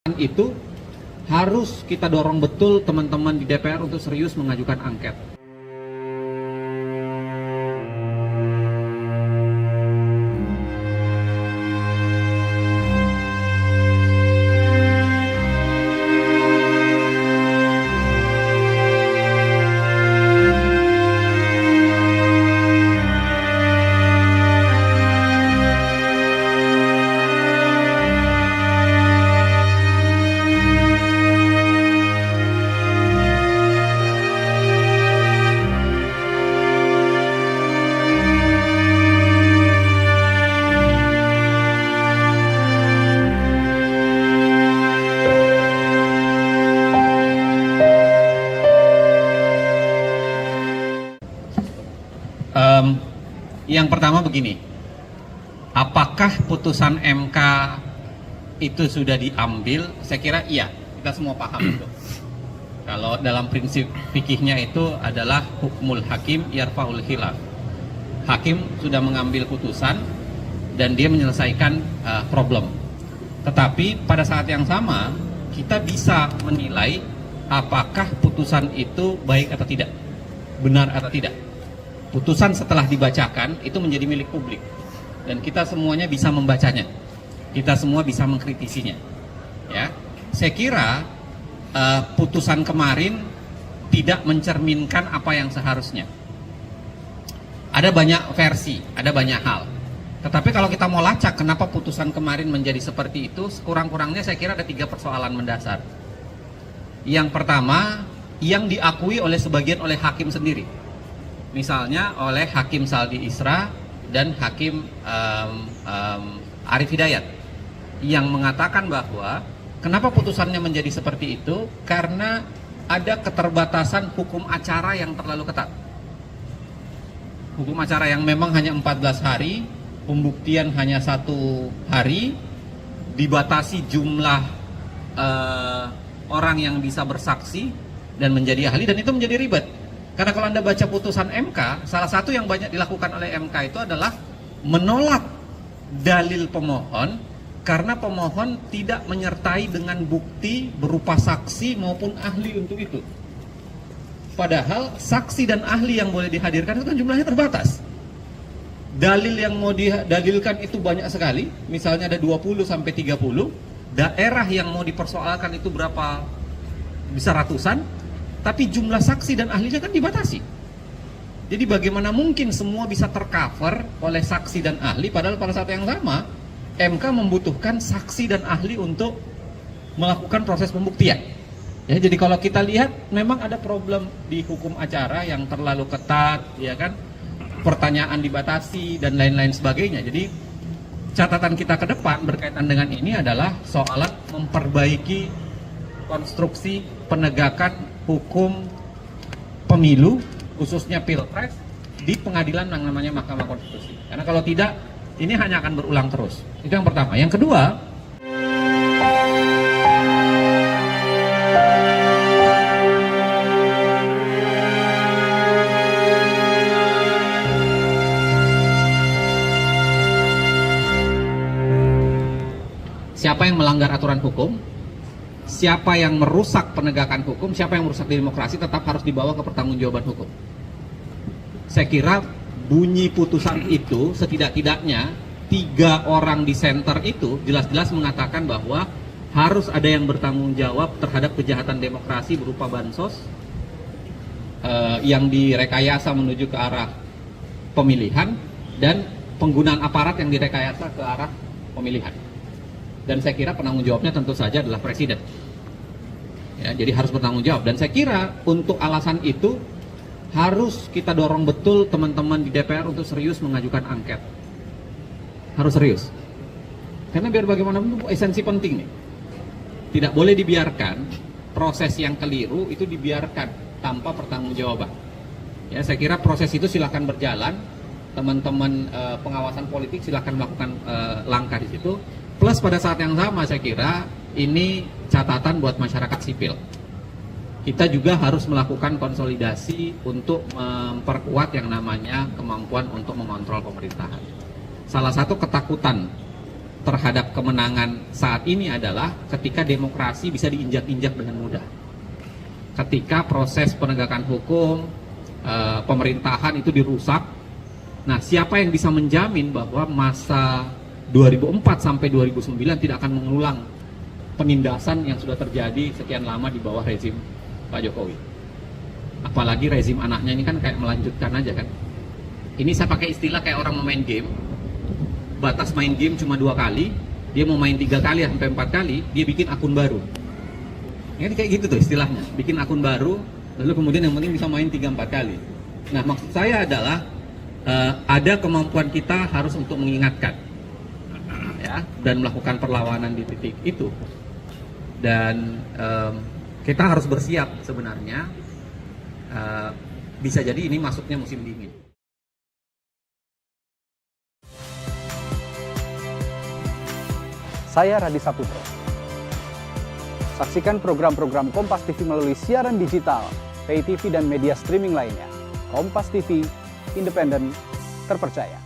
Itu harus kita dorong betul teman-teman di DPR untuk serius mengajukan angket. Yang pertama begini, apakah putusan MK itu sudah diambil? Saya kira iya, kita semua paham itu. Kalau dalam prinsip fikihnya itu adalah hukmul hakim yarfa'ul khilaf. Hakim sudah mengambil putusan dan dia menyelesaikan problem. Tetapi pada saat yang sama kita bisa menilai apakah putusan itu baik atau tidak, benar atau tidak. Putusan setelah dibacakan itu menjadi milik publik dan kita semuanya bisa membacanya, kita semua bisa mengkritisinya. Ya, saya kira putusan kemarin tidak mencerminkan apa yang seharusnya. Ada banyak versi, ada banyak hal. Tetapi kalau kita mau lacak kenapa putusan kemarin menjadi seperti itu, sekurang-kurangnya saya kira ada 3 persoalan mendasar. Yang pertama, yang diakui oleh sebagian oleh hakim sendiri. Misalnya oleh Hakim Saldi Isra dan Hakim Arif Hidayat yang mengatakan bahwa kenapa putusannya menjadi seperti itu, karena ada keterbatasan hukum acara yang terlalu ketat. Hukum acara yang memang hanya 14 hari, pembuktian hanya 1 hari, dibatasi jumlah orang yang bisa bersaksi dan menjadi ahli, dan itu menjadi ribet. Karena kalau Anda baca putusan MK, salah satu yang banyak dilakukan oleh MK itu adalah menolak dalil pemohon karena pemohon tidak menyertai dengan bukti berupa saksi maupun ahli untuk itu. Padahal saksi dan ahli yang boleh dihadirkan itu kan jumlahnya terbatas. Dalil yang mau didalilkan itu banyak sekali, misalnya ada 20 sampai 30, daerah yang mau dipersoalkan itu berapa, bisa ratusan. Tapi jumlah saksi dan ahlinya kan dibatasi. Jadi bagaimana mungkin semua bisa tercover oleh saksi dan ahli, padahal pada saat yang sama MK membutuhkan saksi dan ahli untuk melakukan proses pembuktian. Ya, jadi kalau kita lihat memang ada problem di hukum acara yang terlalu ketat, ya kan? Pertanyaan dibatasi dan lain-lain sebagainya. Jadi catatan kita ke depan berkaitan dengan ini adalah soal memperbaiki konstruksi penegakan hukum pemilu, khususnya pilpres, di pengadilan yang namanya Mahkamah Konstitusi. Karena kalau tidak, ini hanya akan berulang terus. Itu yang pertama. Yang kedua, siapa yang melanggar aturan hukum, siapa yang merusak penegakan hukum, siapa yang merusak demokrasi tetap harus dibawa ke pertanggungjawaban hukum. Saya kira bunyi putusan itu setidak-tidaknya 3 orang di center itu jelas-jelas mengatakan bahwa harus ada yang bertanggung jawab terhadap kejahatan demokrasi berupa bansos yang direkayasa menuju ke arah pemilihan dan penggunaan aparat yang direkayasa ke arah pemilihan. Dan saya kira penanggung jawabnya tentu saja adalah presiden. Ya, jadi harus bertanggung jawab. Dan saya kira untuk alasan itu harus kita dorong betul teman-teman di DPR untuk serius mengajukan angket. Harus serius. Karena biar bagaimanapun itu esensi penting nih. Tidak boleh dibiarkan proses yang keliru itu dibiarkan tanpa pertanggungjawaban. Ya, saya kira proses itu silahkan berjalan. Teman-teman pengawasan politik silahkan melakukan langkah di situ. Plus pada saat yang sama saya kira ini catatan buat masyarakat sipil. Kita juga harus melakukan konsolidasi untuk memperkuat yang namanya kemampuan untuk mengontrol pemerintahan. Salah satu ketakutan terhadap kemenangan saat ini adalah ketika demokrasi bisa diinjak-injak dengan mudah. Ketika proses penegakan hukum, pemerintahan itu dirusak. Nah, siapa yang bisa menjamin bahwa masa 2004 sampai 2009 tidak akan mengulang penindasan yang sudah terjadi sekian lama di bawah rezim Pak Jokowi? Apalagi rezim anaknya ini kan kayak melanjutkan aja kan. Ini saya pakai istilah kayak orang mau main game, batas main game cuma 2 kali, dia mau main 3 kali sampai 4 kali, dia bikin akun baru. Ini kayak gitu tuh istilahnya, bikin akun baru, lalu kemudian yang penting bisa main 3-4 kali. Nah, maksud saya adalah ada kemampuan kita harus untuk mengingatkan, ya, dan melakukan perlawanan di titik itu. Dan kita harus bersiap sebenarnya. Bisa jadi ini masuknya musim dingin. Saya Radi Saputro. Saksikan program-program Kompas TV melalui siaran digital, pay TV dan media streaming lainnya. Kompas TV, independen, terpercaya.